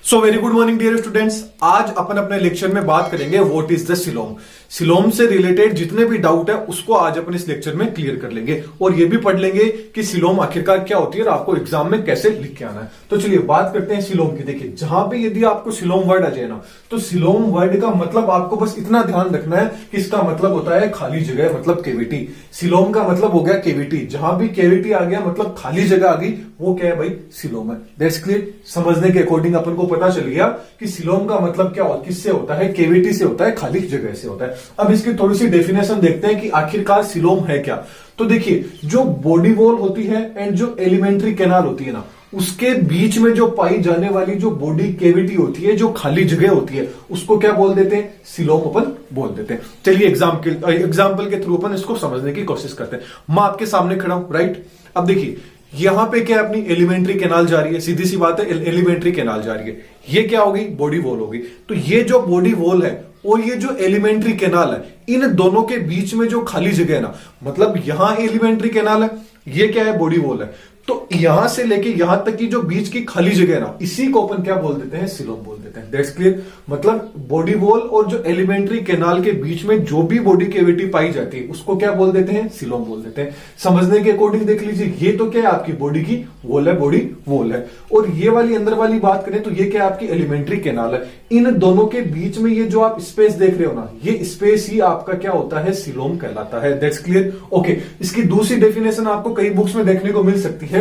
सो very good morning dear students. आज अपन अपने लेक्चर में बात करेंगे what is the coelom. Coelom से रिलेटेड जितने भी डाउट है उसको आज अपन इस लेक्चर में क्लियर कर लेंगे और ये भी पढ़ लेंगे कि सिलोम आखिरकार क्या होती है और आपको एग्जाम में कैसे लिख के आना है। तो चलिए बात करते हैं सिलोम की। देखिए जहां पे यदि आपको सिलोम वर्ड आ जाए ना, तो सिलोम वर्ड का मतलब आपको बस इतना ध्यान रखना है कि इसका मतलब होता है खाली जगह, मतलब केविटी। सिलोम का मतलब हो गया केविटी। जहां भी केविटी आ गया मतलब खाली जगह आ गई, वो क्या है भाई? सिलोम है। That's clear. समझने के अकॉर्डिंग अपन को पता चल गया कि सिलोम का मतलब क्या किससे होता है? केविटी से होता है, खाली जगह से होता है। अब इसकी थोड़ी सी डेफिनेशन देखते हैं कि आखिरकार सिलोम है क्या। तो देखिए जो बॉडी वॉल होती है एंड जो एलिमेंट्री कैनाल होती है ना, उसके बीच में जो पाई जाने वाली जो बॉडी केविटी होती है, जो खाली जगह होती है, उसको क्या बोल देते हैं? सिलोम अपन बोल देते हैं। चलिए एग्जाम्पल के थ्रू अपन इसको समझने की कोशिश करते हैं। मैं आपके सामने खड़ा हूं, राइट। अब देखिए यहां पे क्या अपनी एलिमेंट्री कैनाल जा रही है, सीधी सी बात है, एलिमेंट्री कैनाल जा रही है। ये क्या होगी? बॉडी वॉल होगी। तो ये जो बॉडी वॉल है और ये जो एलिमेंट्री कैनाल है, इन दोनों के बीच में जो खाली जगह है ना, मतलब यहां एलिमेंट्री कैनाल है, ये क्या है? बॉडी वॉल है। तो यहां से लेके यहां तक की जो बीच की खाली जगह है ना, इसी को अपन क्या बोल देते हैं? सिलोम बोल देते हैं। That's clear. मतलब बॉडी वॉल और जो एलिमेंट्री कैनाल के बीच में जो भी बॉडी केविटी पाई जाती है, उसको क्या बोल देते हैं? सिलोम बोल देते हैं। समझने के अकॉर्डिंग देख लीजिए, ये तो क्या है? आपकी बॉडी की वॉल है, बॉडी वॉल है। और ये वाली अंदर वाली बात करें तो ये क्या है? आपकी एलिमेंट्री कैनाल है। इन दोनों के बीच में ये जो आप स्पेस देख रहे हो ना, ये स्पेस ही आपका क्या होता है? सिलोम कहलाता है। That's clear. ओके, इसकी दूसरी डेफिनेशन आपको कई बुक्स में देखने को मिल सकती है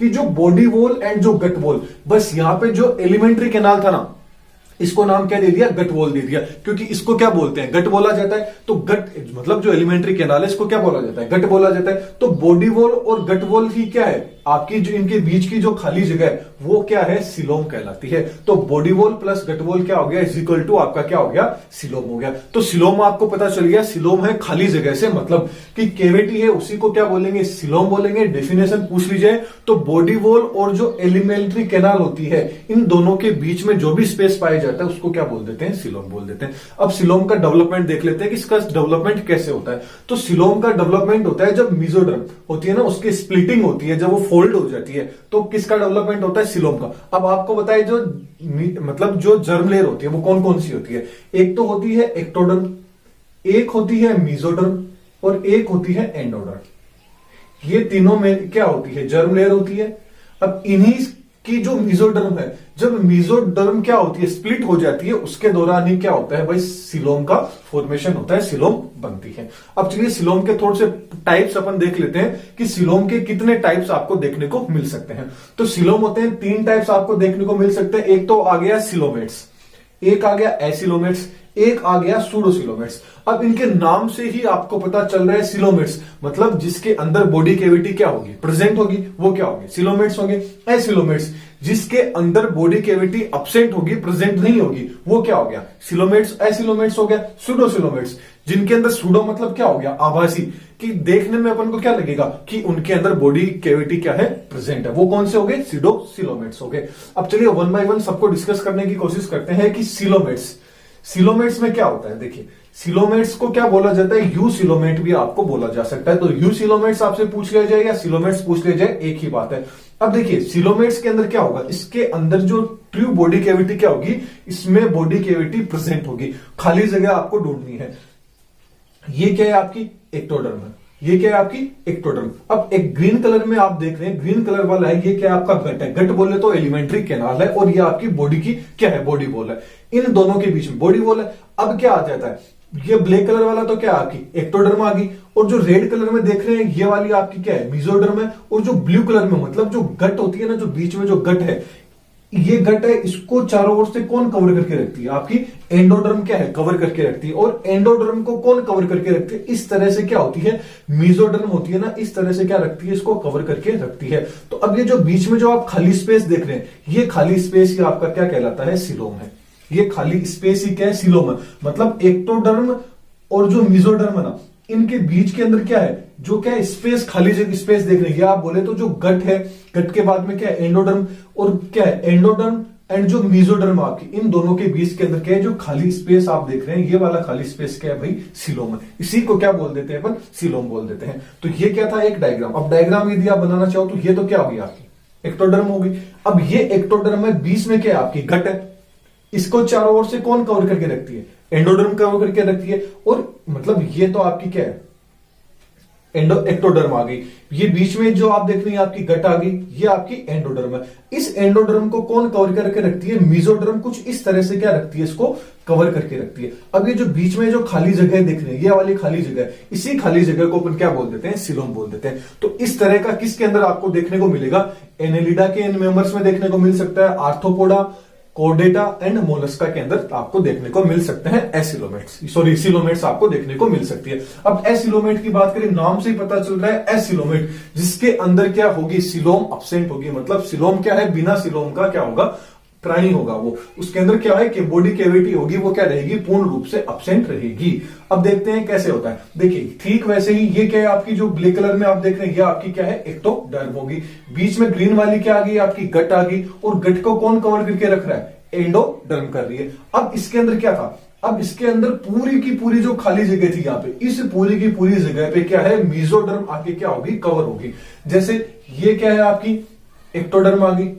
कि जो बॉडी वॉल एंड जो गट वॉल, बस यहां पे जो एलिमेंट्री कैनाल था ना, इसको नाम क्या दे दिया? गट वॉल दे दिया। क्योंकि इसको क्या बोलते हैं? गट बोला जाता है। तो गट मतलब जो एलिमेंट्री कैनाल है, इसको क्या बोला जाता है? गट बोला जाता है। तो बॉडी वॉल और गट वॉल ही क्या है? आपकी जो इनके बीच की जो खाली जगह है, वो क्या है? सिलोम कहलाती है। तो body wall plus gut wall क्या हो गया? इज इक्वल टू आपका क्या हो गया? सिलोम हो गया। तो सिलोम आपको पता चल गया, सिलोम है खाली जगह से मतलब कि केविटी है, उसी को क्या बोलेंगे? सिलोम बोलेंगे। डेफिनेशन पूछ लीजिए तो बॉडी वॉल और जो एलिमेंट्री कैनाल होती है, इन दोनों के बीच में जो भी स्पेस पाया जाता है, उसको क्या बोल देते हैं? सिलोम बोल देते हैं। अब सिलोम का डेवलपमेंट देख लेते हैं कि इसका डेवलपमेंट कैसे होता है। तो सिलोम का डेवलपमेंट होता है जब मेसोडर्म होती है ना, उसकी स्प्लिटिंग होती है, जब वो फोल्ड हो जाती है, तो किसका डेवलपमेंट होता है? सिलोम का। अब आपको बताइए जो मतलब जो जर्म लेयर होती है वो कौन कौन सी होती है? एक तो होती है एक्टोडर्म, एक होती है मेसोडर्म और एक होती है एंडोडर्म। ये तीनों में क्या होती है? जर्म लेयर होती है। अब इन्हीं की जो मेसोडर्म है, जब मेसोडर्म क्या होती है? स्प्लिट हो जाती है, उसके दौरान ही क्या होता है भाई? सिलोम का फॉर्मेशन होता है, सिलोम बनती है। अब चलिए सिलोम के थोड़े से टाइप्स अपन देख लेते हैं कि सिलोम के कितने टाइप्स आपको देखने को मिल सकते हैं। तो सिलोम होते हैं, 3 टाइप्स आपको देखने को मिल सकते हैं। एक तो आ गया सिलोमेट्स, एक आ गया एसिलोमेट्स, एक आ गया सूडोसिलोमेट्स। अब इनके नाम से ही आपको पता चल रहा है सिलोमेट्स मतलब जिसके अंदर बॉडी केविटी क्या होगी? प्रेजेंट होगी, वो क्या होगी? सिलोमेट्स होंगे। एसिलोमेट्स जिसके अंदर बॉडी केविटी अब्सेंट होगी, प्रेजेंट नहीं होगी, वो क्या हो गया? सिलोमेट्स। एसिलोमेट्स हो गया। सूडोसिलोमेट्स जिनके अंदर सूडो मतलब क्या हो गया? आभासी, कि देखने में अपन को क्या लगेगा कि उनके अंदर बॉडी केविटी क्या है? प्रेजेंट है, वो कौन से हो गए? सीडोसिलोमेट्स हो गए। अब चलिए वन बाय वन सबको डिस्कस करने की कोशिश करते हैं कि सिलोमेट्स, सिलोमेट्स में क्या होता है। देखिए सिलोमेट्स को क्या बोला जाता है? यू सिलोमेट भी आपको बोला जा सकता है। तो यू सिलोमेट्स आपसे पूछ लिया जाए या सिलोमेट्स पूछ लिया जाए, एक ही बात है। अब देखिए सिलोमेट्स के अंदर क्या होगा? इसके अंदर जो ट्रू बॉडी केविटी क्या होगी? इसमें बॉडी केविटी प्रेजेंट होगी, खाली जगह आपको ढूंढनी है। ये क्या है? आपकी एक्टोडर्म है। ये क्या है? आपकी एक्टोडर्म। अब एक ग्रीन कलर में आप देख रहे हैं, ग्रीन कलर वाला है, ये क्या है? आपका गट है। गट बोले तो एलिमेंट्री कैनाल है और ये आपकी बॉडी की क्या है? बॉडी वॉल है। इन दोनों के बीच में बॉडी वॉल है। अब क्या आ जाता है? ये ब्लैक कलर वाला तो क्या आपकी एक्टोडर्म आ गई, और जो रेड कलर में देख रहे हैं ये वाली आपकी क्या है? मेसोडर्म है। और जो ब्लू कलर में मतलब जो गट होती है ना, जो बीच में जो गट है, ये गट है, इसको चारों ओर से कौन कवर करके रखती है? आपकी एंडोडर्म क्या है? कवर करके रखती है। और एंडोडर्म को कौन कवर करके रखती है? इस तरह से क्या होती है? मेसोडर्म होती है ना, इस तरह से क्या रखती है? इसको कवर करके रखती है। तो अब ये जो बीच में जो आप खाली स्पेस देख रहे हैं, ये खाली स्पेस ही आपका क्या कहलाता है? सिलोम है। ये खाली स्पेस ही क्या है? सिलोम है। मतलब एक्टोडर्म और जो मेसोडर्म है ना, इनके बीच के अंदर क्या है? जो क्या है? स्पेस, खाली जगह स्पेस देख रहे हैं। आप बोले तो जो गट है, गट के बाद में क्या है? एंडोडर्म, और क्या है? एंडोडर्म एंड जो मेसोडर्म आपकी, इन दोनों के बीच के अंदर क्या है? जो खाली स्पेस आप देख रहे हैं, ये वाला खाली स्पेस क्या है भाई? सिलोम है। इसी को क्या बोल देते हैं अपन? सिलोम बोल देते हैं। तो ये क्या था? एक डायग्राम। अब डायग्राम यदि आप बनाना चाहो तो ये तो क्या होगी आपकी एक्टोडर्म होगी। अब ये एक्टोडर्म है, बीच में क्या है आपकी गट है, इसको चारों ओर से कौन कवर करके रखती है, एंडोडर्म कवर करके रखती है। और मतलब ये तो आपकी क्या है, एक्टोडर्म आ गई। ये बीच में जो आप देख रहे हैं आपकी गट आ गई, ये आपकी एंडोडर्म है। इस एंडोडर्म को कौन कवर करके रखती है, मीजोडर्म कुछ इस तरह से क्या रखती है, इसको कवर करके रखती है। अब ये जो बीच में जो खाली जगह देख रहे हैं, ये वाली खाली जगह, इसी खाली जगह को अपन क्या बोल देते हैं, सिलोम बोल देते हैं। तो इस तरह का किसके अंदर आपको देखने को मिलेगा, एनेलिडा के इन मेंबर्स में देखने को मिल सकता है, आर्थ्रोपोडा, कोर्डेटा एंड मोलस्का के अंदर आपको देखने को मिल सकते हैं एसिलोमेट्स, सॉरी सिलोमेट्स आपको देखने को मिल सकती है। अब एसिलोमेट की बात करें, नाम से ही पता चल रहा है एसिलोमेट, जिसके अंदर क्या होगी, सिलोम अब्सेंट होगी। मतलब सिलोम क्या है, बिना सिलोम का क्या होगा, प्राणी होगा वो। उसके अंदर क्या है कि बॉडी कैविटी होगी, वो क्या रहेगी, पूर्ण रूप से अब्सेंट रहेगी। अब देखते हैं कैसे होता है। देखिए ठीक वैसे ही ये क्या है आपकी, जो ब्लैक कलर में आप देख रहे हैं, ये आपकी क्या है, एक्टोडर्म होगी। बीच में ग्रीन वाली क्या आ गई, आपकी गट आ गई। और गट को कौन कवर करके रख रहा है, एंडोडर्म कर रही है। अब इसके अंदर क्या था, अब इसके अंदर पूरी की पूरी जो खाली जगह थी यहाँ पे, इस पूरी की पूरी जगह पे क्या है, मीजोडर्म आके क्या होगी, कवर होगी। जैसे ये क्या है आपकी, एक्टोडर्म आ गई,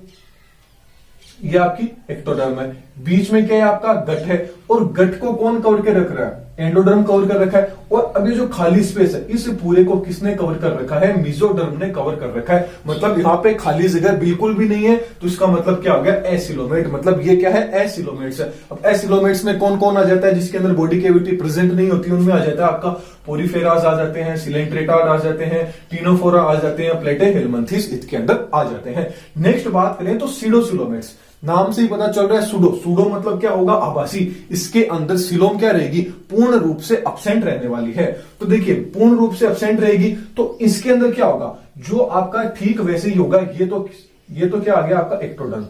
ये आपकी एक्टोडर्म है। बीच में क्या है आपका, गट है। और गट को कौन कवर के रख रहा है, एंडोडर्म कवर कर रखा है। और अभी जो खाली स्पेस है, इस पूरे को किसने कवर कर रखा है, मीजोडर्म ने कवर कर रखा है। मतलब यहाँ पे खाली जगह बिल्कुल भी नहीं है, तो इसका मतलब क्या हो गया, एसिलोमेट। मतलब ये क्या है, एसिलोमेट्स है। अब एसिलोमेट्स में कौन कौन आ जाता है, जिसके अंदर बॉडी कैविटी प्रेजेंट नहीं होती, उनमें आ जाता है आपका पोरीफेरास आ जाते हैं, सिलेंट्रेटाड आ जाते हैं, टीनोफोरा आ जाते हैं, प्लेटेहेलमिन्थेस इसके अंदर आ जाते हैं। नेक्स्ट बात करें तो सीडोसिलोमेट्स, नाम से ही पता चल रहा है सूडो, सूडो मतलब क्या होगा, आभासी। इसके अंदर सिलोम क्या रहेगी, पूर्ण रूप से अब्सेंट रहने वाली है। तो देखिए पूर्ण रूप से अब्सेंट रहेगी, तो इसके अंदर क्या होगा, जो आपका ठीक वैसे ही होगा। ये तो क्या आ गया आपका एक्टोडर्म,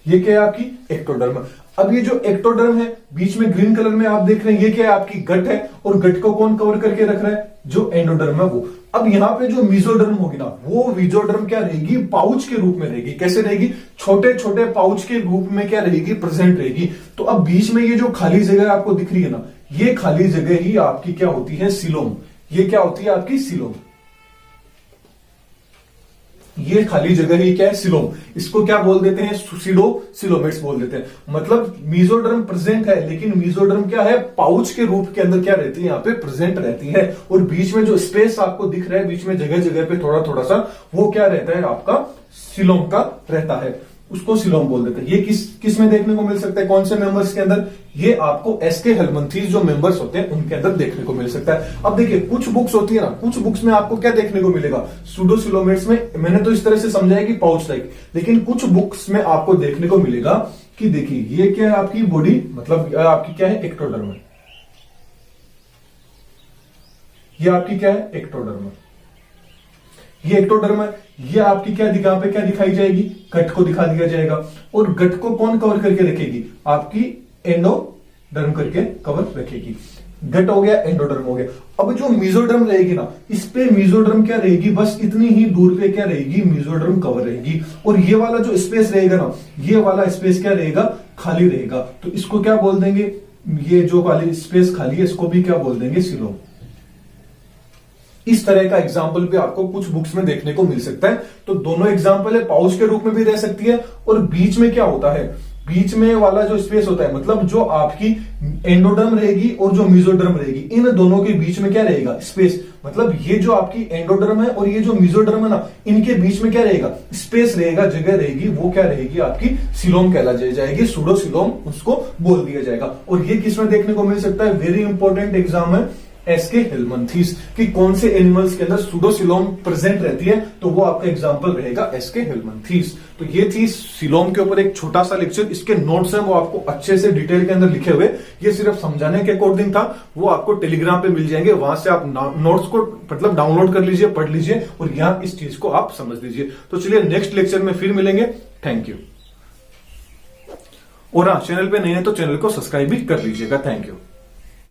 ये क्या है आपकी एक्टोडर्म। अब ये जो एक्टोडर्म है, बीच में ग्रीन कलर में आप देख रहे हैं, ये क्या है आपकी गट है। और गट को कौन कवर करके रख रहा है, जो एंडोडर्म है वो। अब यहां पे जो मीजोडर्म होगी ना, वो मीजोडर्म क्या रहेगी, पाउच के रूप में रहेगी। कैसे रहेगी, छोटे छोटे पाउच के रूप में क्या रहेगी, प्रेजेंट रहेगी। तो अब बीच में ये जो खाली जगह आपको दिख रही है ना, ये खाली जगह ही आपकी क्या होती है, सिलोम। ये क्या होती है आपकी सिलोम, ये खाली जगह ही क्या है, सिलोम। इसको क्या बोल देते हैं, सीडोसिलोमेट्स बोल देते हैं। मतलब मीजोडर्म प्रेजेंट है, लेकिन मीजोडर्म क्या है, पाउच के रूप के अंदर क्या रहती है, यहाँ पे प्रेजेंट रहती है। और बीच में जो स्पेस आपको दिख रहा है, बीच में जगह जगह पे थोड़ा थोड़ा सा, वो क्या रहता है आपका, सिलोम का रहता है, उसको सिलोम बोल देते हैं। ये किस में देखने को मिल सकता है, कौन से मेंबर्स के अंदर, ये आपको एसके हेलमिन्थेस जो मेंबर्स होते हैं उनके अंदर देखने को मिल सकता है। अब देखिए कुछ बुक्स होती है ना, कुछ बुक्स में आपको क्या देखने को मिलेगा, सूडोसिलोमेट्स में मैंने तो इस तरह से समझाया कि पाउच लाइक, लेकिन कुछ बुक्स में आपको देखने को मिलेगा कि देखिए ये क्या है आपकी बॉडी, मतलब आपकी क्या है, एक्टोडर्म है। ये आपकी क्या है, एक्टोडर्म है। ये एक्टोडर्म है। ये आपकी क्या दिखा पे क्या दिखाई जाएगी, गट को दिखा दिया जाएगा। और गट को कौन कवर करके रखेगी, आपकी एंडोडर्म करके कवर रखेगी। गट हो गया, एंडोडर्म हो गया। अब जो मीजोडर्म रहेगी ना, इस पे मीजोडर्म क्या रहेगी, बस इतनी ही दूर पे क्या रहेगी, मीजोडर्म कवर रहेगी। और ये वाला जो स्पेस रहेगा ना, ये वाला स्पेस क्या रहेगा, खाली रहेगा। तो इसको क्या बोल देंगे, ये जो वाली स्पेस खाली है, इसको भी क्या बोल देंगे, सिलोम। इस तरह का एग्जाम्पल भी आपको कुछ बुक्स में देखने को मिल सकता है। तो दोनों एग्जाम्पल है, पाउच के रूप में भी रह सकती है। और बीच में क्या होता है, बीच में वाला जो स्पेस होता है, मतलब जो आपकी एंडोडर्म रहेगी और जो मीजोडर्म रहेगी, इन दोनों के बीच में क्या रहेगा, स्पेस। मतलब ये जो आपकी एंडोडर्म है और ये जो मीजोडर्म है ना, इनके बीच में क्या रहेगा, स्पेस रहेगा, जगह रहेगी, वो क्या रहेगी, आपकी सिलोम कहला जाएगी, सूडोसिलोम उसको बोल दिया जाएगा। और ये किसमें देखने को मिल सकता है, वेरी इंपॉर्टेंट एग्जाम है एसके हेलमिन्थेस कि कौन से एनिमल्स के अंदर सूडोसिलोम प्रेजेंट रहती है, तो वो आपका एग्जांपल रहेगा एसके हेलमिन्थेस। तो ये थी सिलोम के ऊपर एक छोटा सा लेक्चर। इसके नोट्स हैं वो आपको अच्छे से डिटेल के अंदर लिखे हुए, ये सिर्फ समझाने के अकॉर्डिंग था। वो आपको टेलीग्राम पे मिल जाएंगे, वहां से आप नोट्स को मतलब डाउनलोड कर लीजिए, पढ़ लीजिए और यहाँ इस चीज को आप समझ लीजिए। तो चलिए नेक्स्ट लेक्चर में फिर मिलेंगे। Thank you. और हाँ, चैनल पे नहीं है तो चैनल को सब्सक्राइब भी कर लीजिएगा। Thank you.